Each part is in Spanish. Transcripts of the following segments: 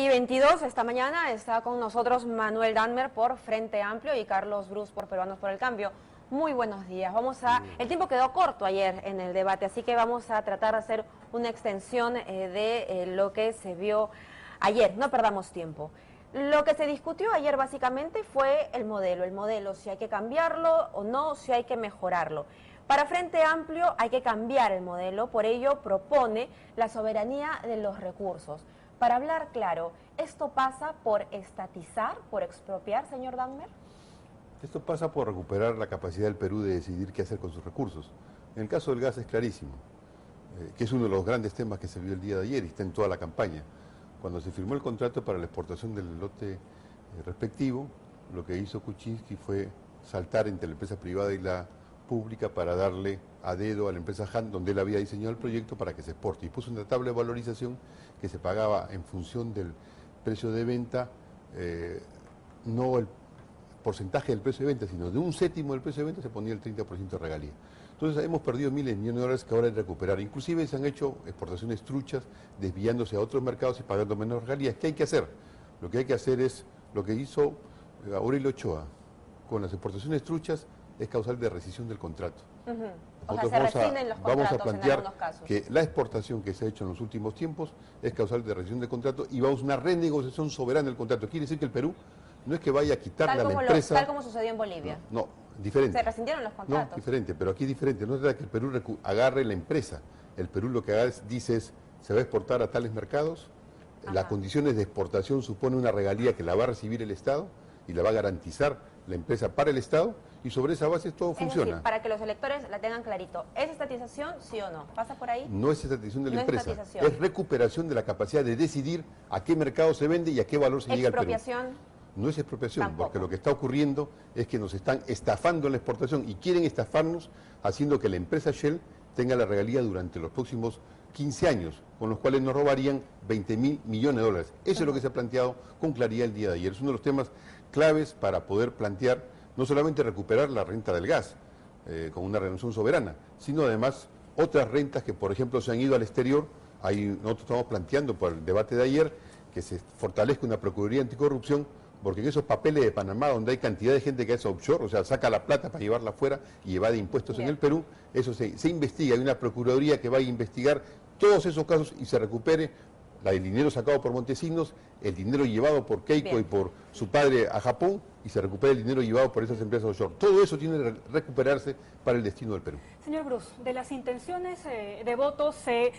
7:22 esta mañana está con nosotros Manuel Danmer por Frente Amplio y Carlos Brus por Peruanos por el Cambio. Muy buenos días. El tiempo quedó corto ayer en el debate, así que vamos a tratar de hacer una extensión de lo que se vio ayer. No perdamos tiempo. Lo que se discutió ayer básicamente fue el modelo, si hay que cambiarlo o no, si hay que mejorarlo. Para Frente Amplio hay que cambiar el modelo, por ello propone la soberanía de los recursos. Para hablar claro, ¿esto pasa por estatizar, por expropiar, señor Danmer? Esto pasa por recuperar la capacidad del Perú de decidir qué hacer con sus recursos. En el caso del gas es clarísimo, que es uno de los grandes temas que se vio el día de ayer y está en toda la campaña. Cuando se firmó el contrato para la exportación del lote respectivo, lo que hizo Kuczynski fue saltar entre la empresa privada y la pública para darle a dedo a la empresa Han, donde él había diseñado el proyecto para que se exporte, y puso una tabla de valorización que se pagaba en función del precio de venta, no el porcentaje del precio de venta, sino de un séptimo del precio de venta se ponía el 30% de regalía. Entonces hemos perdido miles de millones de dólares que ahora hay que recuperar. Inclusive se han hecho exportaciones truchas, desviándose a otros mercados y pagando menos regalías. ¿Qué hay que hacer? Lo que hay que hacer es lo que hizo Aurelio Ochoa con las exportaciones truchas, es causal de rescisión del contrato. O sea, se rescinden los vamos a contratos plantear en algunos casos. que la exportación que se ha hecho en los últimos tiempos es causal de rescisión del contrato y vamos a una renegociación soberana del contrato. Quiere decir que el Perú no es que vaya a quitarle a la empresa... Tal como sucedió en Bolivia. No, diferente. Se rescindieron los contratos. No, diferente, pero aquí es diferente. No es verdad que el Perú agarre la empresa. El Perú lo que dice es, se va a exportar a tales mercados, las condiciones de exportación supone una regalía que la va a recibir el Estado y la va a garantizar la empresa para el Estado, y sobre esa base todo funciona. Decir, para que los electores la tengan clarito, ¿es estatización, sí o no? ¿Pasa por ahí? No es estatización de la empresa, es recuperación de la capacidad de decidir a qué mercado se vende y a qué valor se llega al Perú. ¿Expropiación? No es expropiación, Tampoco. porque lo que está ocurriendo es que nos están estafando en la exportación y quieren estafarnos haciendo que la empresa Shell tenga la regalía durante los próximos 15 años, con los cuales nos robarían 20.000 millones de dólares. Eso es lo que se ha planteado con claridad el día de ayer. Es uno de los temas claves para poder plantear no solamente recuperar la renta del gas con una rendición soberana, sino además otras rentas que, por ejemplo, se han ido al exterior. Nosotros estamos planteando por el debate de ayer que se fortalezca una Procuraduría Anticorrupción, porque en esos papeles de Panamá, donde hay cantidad de gente que hace offshore, o sea, saca la plata para llevarla afuera y evade impuestos en el Perú, eso se investiga. Hay una Procuraduría que va a investigar todos esos casos y se recupere el dinero sacado por Montesinos, el dinero llevado por Keiko y por su padre a Japón, y se recupera el dinero llevado por esas empresas offshore. Todo eso tiene que recuperarse para el destino del Perú. Señor Brus, de las intenciones de voto se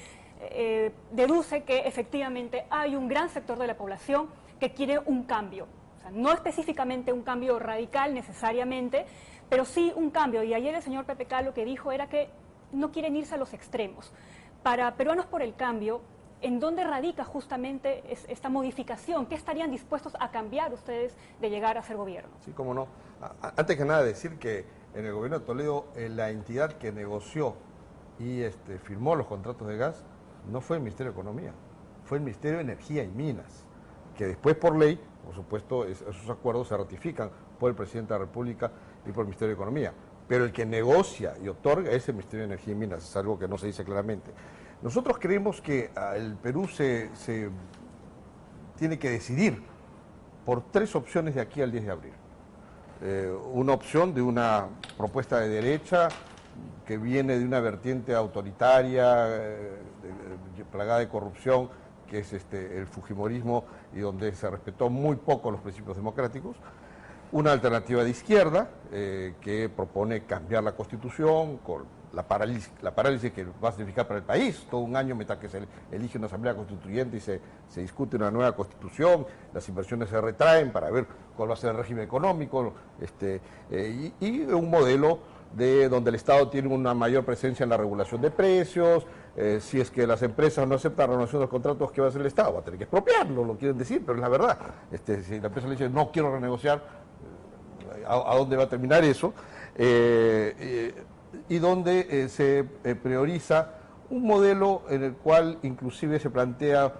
deduce que efectivamente hay un gran sector de la población que quiere un cambio. O sea, no específicamente un cambio radical necesariamente, pero sí un cambio. Y ayer el señor PPK lo que dijo era que no quieren irse a los extremos. Para Peruanos por el Cambio, ¿en dónde radica justamente esta modificación? ¿Qué estarían dispuestos a cambiar ustedes de llegar a ser gobierno? Sí, cómo no. Antes que nada decir que en el gobierno de Toledo la entidad que negoció y firmó los contratos de gas no fue el Ministerio de Economía, fue el Ministerio de Energía y Minas, que después por ley, por supuesto, esos acuerdos se ratifican por el Presidente de la República y por el Ministerio de Economía. Pero el que negocia y otorga es el Ministerio de Energía y Minas, es algo que no se dice claramente. Nosotros creemos que el Perú se tiene que decidir por tres opciones de aquí al 10 de abril. Una opción de una propuesta de derecha que viene de una vertiente autoritaria, plagada de corrupción, que es el fujimorismo, y donde se respetó muy poco los principios democráticos. Una alternativa de izquierda que propone cambiar la Constitución con la parálisis que va a significar para el país todo un año mientras que se elige una asamblea constituyente y se discute una nueva Constitución, las inversiones se retraen para ver cuál va a ser el régimen económico, y un modelo donde el Estado tiene una mayor presencia en la regulación de precios. Si es que las empresas no aceptan la renovación de los contratos, ¿qué va a hacer el Estado? Va a tener que expropiarlo, lo quieren decir, pero es la verdad. Si la empresa le dice no quiero renegociar, ¿a dónde va a terminar eso? Y donde se prioriza un modelo en el cual inclusive se plantea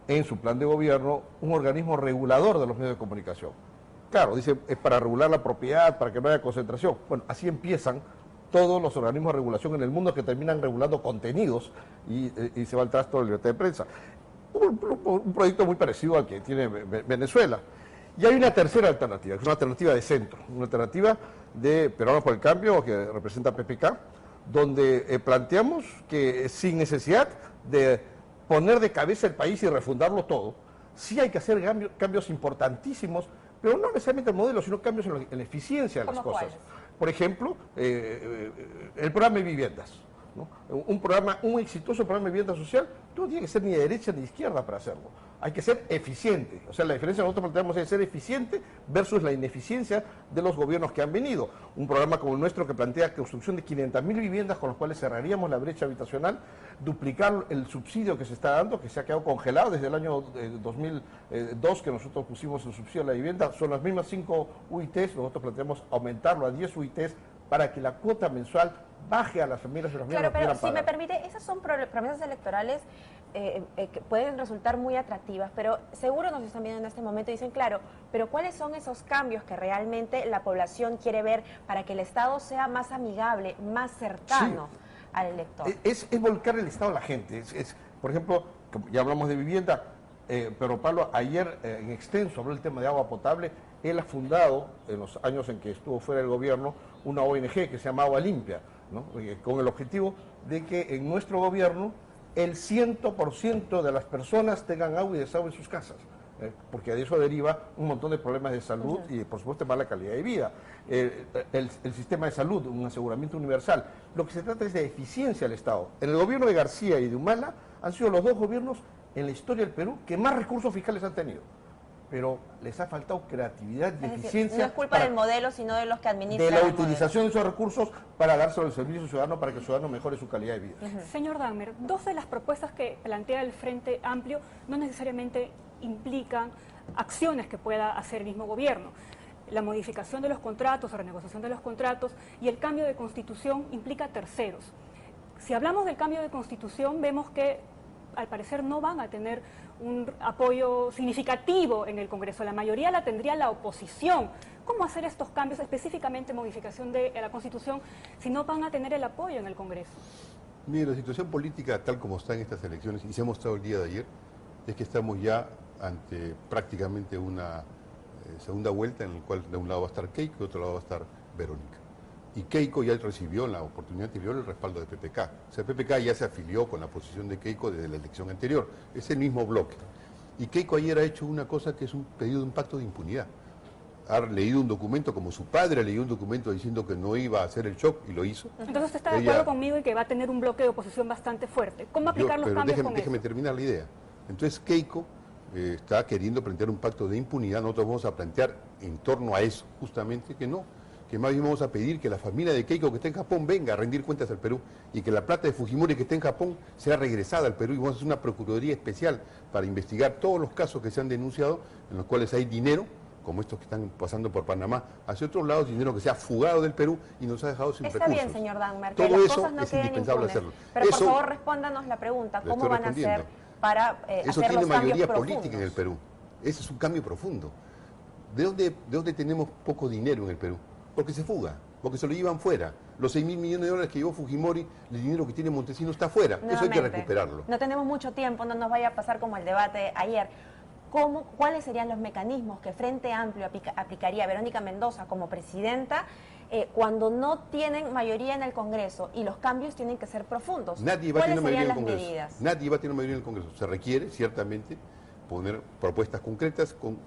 en su plan de gobierno un organismo regulador de los medios de comunicación. Claro, dice, es para regular la propiedad, para que no haya concentración. Bueno, así empiezan todos los organismos de regulación en el mundo, que terminan regulando contenidos y se va al trasto de la libertad de prensa. un proyecto muy parecido al que tiene Venezuela. Y hay una tercera alternativa, que es una alternativa de centro, una alternativa de Peruanos por el Cambio, que representa PPK, donde planteamos que sin necesidad de poner de cabeza el país y refundarlo todo, sí hay que hacer cambios importantísimos, pero no necesariamente el modelo, sino cambios en la eficiencia de las cosas. ¿Cuáles? Por ejemplo, el programa de viviendas, ¿no? Un exitoso programa de vivienda social no tiene que ser ni de derecha ni de izquierda para hacerlo. Hay que ser eficiente. O sea, la diferencia que nosotros planteamos es ser eficiente versus la ineficiencia de los gobiernos que han venido. Un programa como el nuestro que plantea construcción de 500.000 viviendas con los cuales cerraríamos la brecha habitacional, duplicar el subsidio que se está dando, que se ha quedado congelado desde el año 2002 que nosotros pusimos el subsidio a la vivienda. Son las mismas 5 UITs, nosotros planteamos aumentarlo a 10 UITs para que la cuota mensual baje a las familias y las Claro, pero si pagar. me permite, esas son promesas electorales que pueden resultar muy atractivas, pero seguro nos están viendo en este momento y dicen, claro, pero ¿cuáles son esos cambios que realmente la población quiere ver para que el Estado sea más amigable, más cercano al elector? Es volcar el Estado a la gente. Por ejemplo, ya hablamos de vivienda, pero Pablo ayer en extenso habló del tema de agua potable. Él ha fundado, en los años en que estuvo fuera del gobierno, una ONG que se llama Agua Limpia, ¿no? Con el objetivo de que en nuestro gobierno el 100% de las personas tengan agua y desagüe en sus casas, porque de eso deriva un montón de problemas de salud y, por supuesto, mala calidad de vida. El sistema de salud, un aseguramiento universal. Lo que se trata es de eficiencia del Estado. En el gobierno de García y de Humala han sido los dos gobiernos en la historia del Perú que más recursos fiscales han tenido. Pero les ha faltado creatividad y eficiencia. No es culpa del modelo, sino de los que administran. De la utilización de esos recursos para dárselo al servicio ciudadano, para que el ciudadano mejore su calidad de vida. Señor Dahmer, dos de las propuestas que plantea el Frente Amplio no necesariamente implican acciones que pueda hacer el mismo gobierno. La modificación de los contratos, la renegociación de los contratos y el cambio de constitución implica terceros. Si hablamos del cambio de constitución, vemos que al parecer no van a tener un apoyo significativo en el Congreso. La mayoría la tendría la oposición. ¿Cómo hacer estos cambios, específicamente modificación de la Constitución, si no van a tener el apoyo en el Congreso? Mire, la situación política tal como está en estas elecciones, y se ha mostrado el día de ayer, es que estamos ya ante prácticamente una segunda vuelta en la cual de un lado va a estar Keiko y de otro lado va a estar Verónica. Y Keiko ya recibió en la oportunidad anterior el respaldo de PPK. O sea, PPK ya se afilió con la posición de Keiko desde la elección anterior. Es el mismo bloque. Y Keiko ayer ha hecho una cosa que es un pedido de un pacto de impunidad. Ha leído un documento, como su padre ha leído un documento diciendo que no iba a hacer el shock y lo hizo. Entonces usted está de acuerdo conmigo y que va a tener un bloque de oposición bastante fuerte. ¿Cómo aplicar los cambios con eso? Déjeme terminar la idea. Entonces Keiko está queriendo plantear un pacto de impunidad. Nosotros vamos a plantear en torno a eso, justamente que no. Que más bien vamos a pedir que la familia de Keiko que está en Japón venga a rendir cuentas al Perú y que la plata de Fujimori que está en Japón sea regresada al Perú y vamos a hacer una procuraduría especial para investigar todos los casos que se han denunciado en los cuales hay dinero, como estos que están pasando por Panamá, hacia otros lados, dinero que se ha fugado del Perú y nos ha dejado sin recursos. Está bien, señor Dahmer, que todo las eso cosas no es queden indispensable impunes. hacerlo. Pero Eso, por favor respóndanos la pregunta, ¿cómo van a hacer para eso hacer tiene los cambios mayoría profundos? política en el Perú. Ese es un cambio profundo. ¿De dónde tenemos poco dinero en el Perú? Porque se fuga, porque se lo llevan fuera. Los 6.000 millones de dólares que llevó Fujimori, el dinero que tiene Montesinos está fuera. Eso hay que recuperarlo. No tenemos mucho tiempo, no nos vaya a pasar como el debate ayer. ¿Cuáles serían los mecanismos que Frente Amplio aplicaría Verónica Mendoza como presidenta cuando no tienen mayoría en el Congreso y los cambios tienen que ser profundos? Nadie va a tener mayoría en el Congreso. Medidas? Nadie va a tener mayoría en el Congreso. Se requiere, ciertamente, poner propuestas concretas con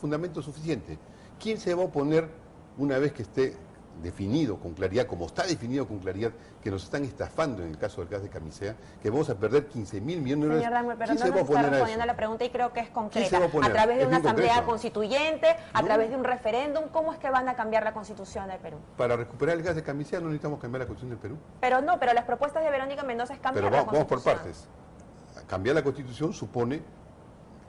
fundamento suficiente. ¿Quién se va a oponer una vez que esté definido con claridad, como está definido con claridad, que nos están estafando en el caso del gas de Camisea, que vamos a perder 15.000 millones de dólares? Señor Dahmer, pero ¿Quién no se va a nos está oponer a respondiendo eso? a la pregunta y creo que es concreta. ¿Quién se va a oponer? A través de Es una un asamblea Congreso. constituyente, a través de un referéndum, ¿cómo es que van a cambiar la Constitución del Perú? Para recuperar el gas de Camisea no necesitamos cambiar la Constitución del Perú. Pero no, pero las propuestas de Verónica Mendoza es cambiar Pero la vamos por Constitución. partes. Cambiar la Constitución supone...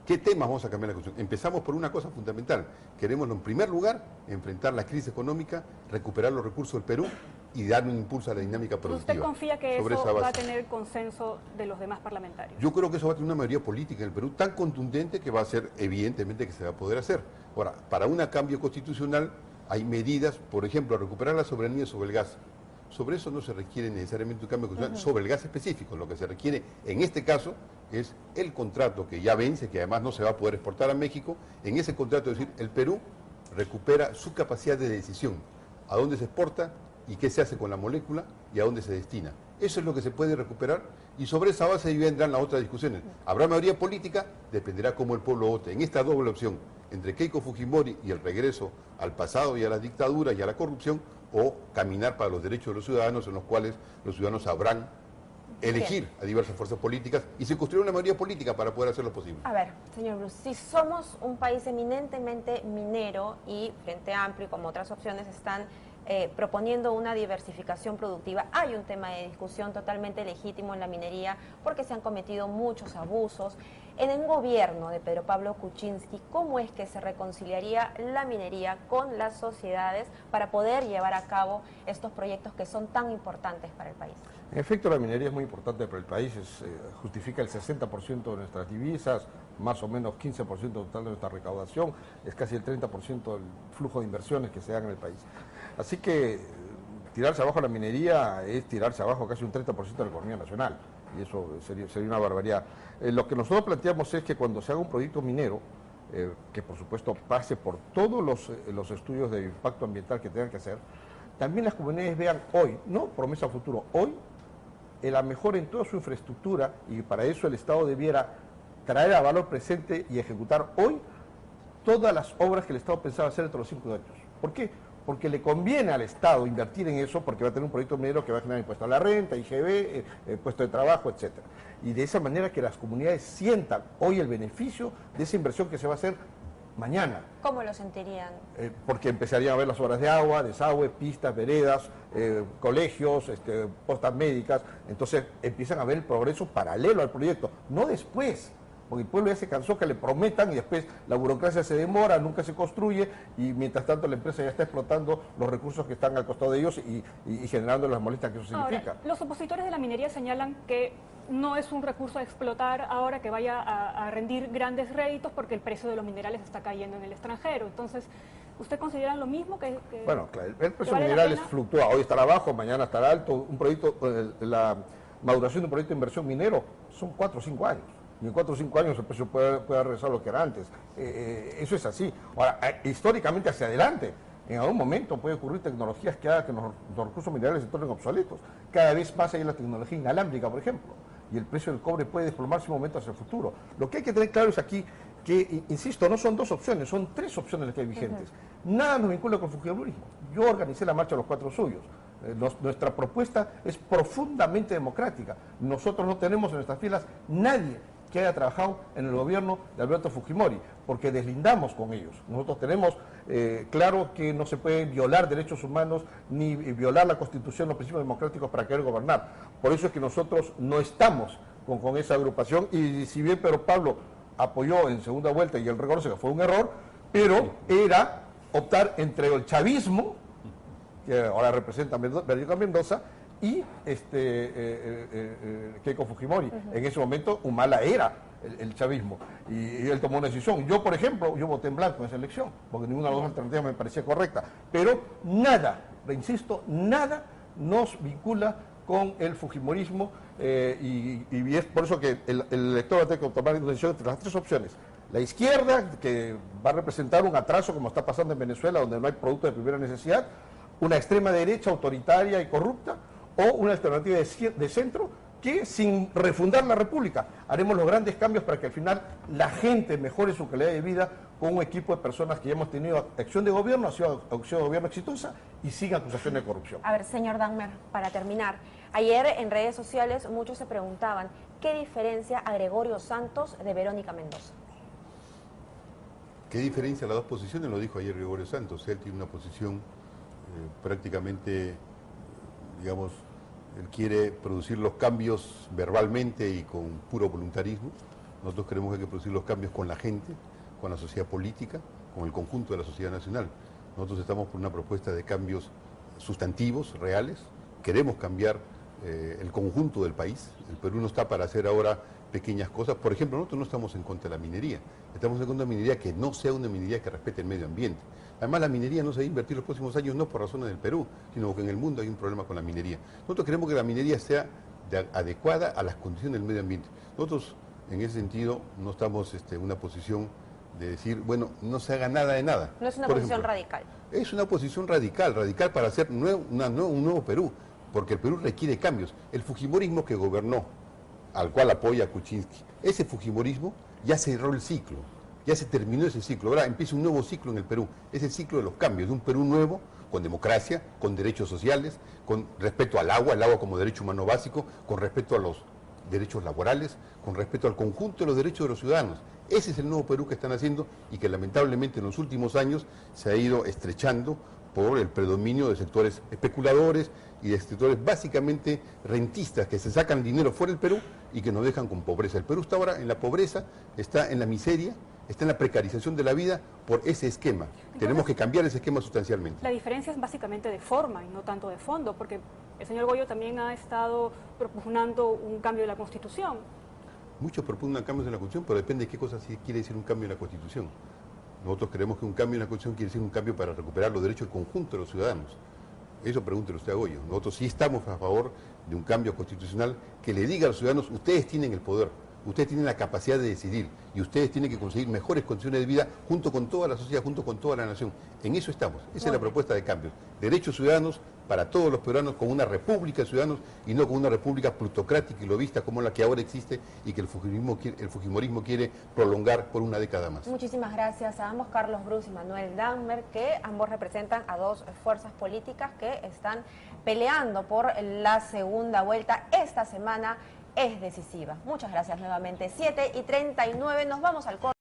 ¿Qué temas vamos a cambiar la Constitución? Empezamos por una cosa fundamental. Queremos, en primer lugar, enfrentar la crisis económica, recuperar los recursos del Perú y dar un impulso a la dinámica productiva. ¿Usted confía que sobre eso esa base. va a tener consenso de los demás parlamentarios? Yo creo que eso va a tener una mayoría política en el Perú tan contundente que va a ser evidentemente que se va a poder hacer. Ahora, para un cambio constitucional hay medidas, por ejemplo, recuperar la soberanía sobre el gas. Sobre eso no se requiere necesariamente un cambio constitucional sobre el gas específico. Lo que se requiere en este caso es el contrato que ya vence, que además no se va a poder exportar a México. En ese contrato, es decir, el Perú recupera su capacidad de decisión, a dónde se exporta y qué se hace con la molécula y a dónde se destina. Eso es lo que se puede recuperar y sobre esa base vendrán las otras discusiones. ¿Habrá mayoría política? Dependerá cómo el pueblo vote. En esta doble opción, entre Keiko Fujimori y el regreso al pasado y a las dictaduras y a la corrupción, o caminar para los derechos de los ciudadanos, en los cuales los ciudadanos sabrán elegir a diversas fuerzas políticas y se construirá una mayoría política para poder hacerlo posible. A ver, señor Bruce, si somos un país eminentemente minero y Frente Amplio y como otras opciones están proponiendo una diversificación productiva, hay un tema de discusión totalmente legítimo en la minería porque se han cometido muchos abusos. En el gobierno de Pedro Pablo Kuczynski, ¿cómo es que se reconciliaría la minería con las sociedades para poder llevar a cabo estos proyectos que son tan importantes para el país? En efecto, la minería es muy importante para el país, justifica el 60% de nuestras divisas, más o menos 15% total de nuestra recaudación, es casi el 30% del flujo de inversiones que se dan en el país. Así que tirarse abajo la minería es tirarse abajo casi un 30% de la economía nacional, y eso sería una barbaridad. Lo que nosotros planteamos es que cuando se haga un proyecto minero, que por supuesto pase por todos los estudios de impacto ambiental que tengan que hacer, también las comunidades vean hoy, no promesa a futuro, hoy, la mejora en toda su infraestructura, y para eso el Estado debiera traer a valor presente y ejecutar hoy todas las obras que el Estado pensaba hacer entre los 5 años. ¿Por qué? Porque le conviene al Estado invertir en eso, porque va a tener un proyecto minero que va a generar impuesto a la renta, IGB, puesto de trabajo, etcétera. Y de esa manera que las comunidades sientan hoy el beneficio de esa inversión que se va a hacer mañana. ¿Cómo lo sentirían? Porque empezarían a ver las obras de agua, desagüe, pistas, veredas, colegios, postas médicas. Entonces empiezan a ver el progreso paralelo al proyecto, no después. Porque el pueblo ya se cansó que le prometan y después la burocracia se demora, nunca se construye y mientras tanto la empresa ya está explotando los recursos que están al costado de ellos y generando las molestias que eso significa. Ahora, los opositores de la minería señalan que no es un recurso a explotar ahora que vaya a rendir grandes réditos porque el precio de los minerales está cayendo en el extranjero. Entonces, ¿usted considera lo mismo? Bueno, claro, el precio de minerales fluctúa, hoy estará bajo, mañana estará alto. Un proyecto, la maduración de un proyecto de inversión minero son 4 o 5 años. Y en 4 o 5 años el precio puede regresar a lo que era antes. Eso es así. Ahora, históricamente hacia adelante, en algún momento puede ocurrir tecnologías que hagan que los recursos minerales se tornen obsoletos. Cada vez más hay la tecnología inalámbrica, por ejemplo, y el precio del cobre puede desplomarse un momento hacia el futuro. Lo que hay que tener claro es aquí que, insisto, no son 2 opciones, son 3 opciones las que hay vigentes. Nada nos vincula con el fujimorismo. Yo organicé la marcha de los 4 suyos. Nuestra propuesta es profundamente democrática. Nosotros no tenemos en nuestras filas nadie que haya trabajado en el gobierno de Alberto Fujimori, porque deslindamos con ellos. Nosotros tenemos claro que no se pueden violar derechos humanos ni violar la Constitución, los principios democráticos para querer gobernar. Por eso es que nosotros no estamos con esa agrupación, y si bien Pedro Pablo apoyó en segunda vuelta y él reconoce que fue un error, pero era optar entre el chavismo, que ahora representa Verónica Mendoza, y Keiko Fujimori. En ese momento Humala era el chavismo y él tomó una decisión. Yo, por ejemplo, yo voté en blanco en esa elección porque ninguna de las dos alternativas me parecía correcta, pero nada, le insisto, nada nos vincula con el fujimorismo, y es por eso que el elector va a tener que tomar una decisión entre las 3 opciones. La izquierda, que va a representar un atraso como está pasando en Venezuela, donde no hay productos de primera necesidad, una extrema derecha autoritaria y corrupta, o una alternativa de centro que, sin refundar la República, haremos los grandes cambios para que al final la gente mejore su calidad de vida con un equipo de personas que ya hemos tenido acción de gobierno, ha sido acción de gobierno exitosa y sin acusaciones de corrupción. A ver, señor Dagmer, para terminar, ayer en redes sociales muchos se preguntaban ¿qué diferencia a Gregorio Santos de Verónica Mendoza? ¿Qué diferencia las 2 posiciones? Lo dijo ayer Gregorio Santos. Él tiene una posición prácticamente, digamos, él quiere producir los cambios verbalmente y con puro voluntarismo. Nosotros creemos que hay que producir los cambios con la gente, con la sociedad política, con el conjunto de la sociedad nacional. Nosotros estamos por una propuesta de cambios sustantivos, reales. Queremos cambiar el conjunto del país. El Perú no está para hacer ahora pequeñas cosas. Por ejemplo, nosotros no estamos en contra de la minería. Estamos en contra de la minería que no sea una minería que respete el medio ambiente. Además, la minería no se va a invertir los próximos años no por razones del Perú, sino que en el mundo hay un problema con la minería. Nosotros queremos que la minería sea adecuada a las condiciones del medio ambiente. Nosotros, en ese sentido, no estamos en una posición de decir, bueno, no se haga nada de nada. No es una Por posición ejemplo, radical. Es una posición radical para hacer un nuevo Perú, porque el Perú requiere cambios. El fujimorismo que gobernó, al cual apoya Kuczynski, ese fujimorismo ya cerró el ciclo, ya se terminó ese ciclo. Ahora empieza un nuevo ciclo en el Perú, es el ciclo de los cambios, de un Perú nuevo, con democracia, con derechos sociales, con respeto al agua como derecho humano básico, con respeto a los derechos laborales, con respeto al conjunto de los derechos de los ciudadanos. Ese es el nuevo Perú que están haciendo y que lamentablemente en los últimos años se ha ido estrechando por el predominio de sectores especuladores y de sectores básicamente rentistas que se sacan dinero fuera del Perú y que nos dejan con pobreza. El Perú está ahora en la pobreza, está en la miseria, está en la precarización de la vida por ese esquema. Tenemos que cambiar ese esquema sustancialmente. La diferencia es básicamente de forma y no tanto de fondo, porque el señor Goyo también ha estado propugnando un cambio de la Constitución. Muchos proponen cambios en la Constitución, pero depende de qué cosa quiere decir un cambio en la Constitución. Nosotros creemos que un cambio en la Constitución quiere decir un cambio para recuperar los derechos del conjunto de los ciudadanos. Eso pregúntele usted a Goyo. Nosotros sí estamos a favor de un cambio constitucional que le diga a los ciudadanos, ustedes tienen el poder, ustedes tienen la capacidad de decidir y ustedes tienen que conseguir mejores condiciones de vida junto con toda la sociedad, junto con toda la nación. En eso estamos. Esa es la propuesta de cambio. Derechos ciudadanos para todos los peruanos, con una república de ciudadanos y no con una república plutocrática y lobista como la que ahora existe y que el fujimorismo quiere prolongar por una década más. Muchísimas gracias a ambos, Carlos Brus y Manuel Dahmer, que ambos representan a dos fuerzas políticas que están peleando por la segunda vuelta. Esta semana es decisiva. Muchas gracias nuevamente. 7:39, nos vamos al corte.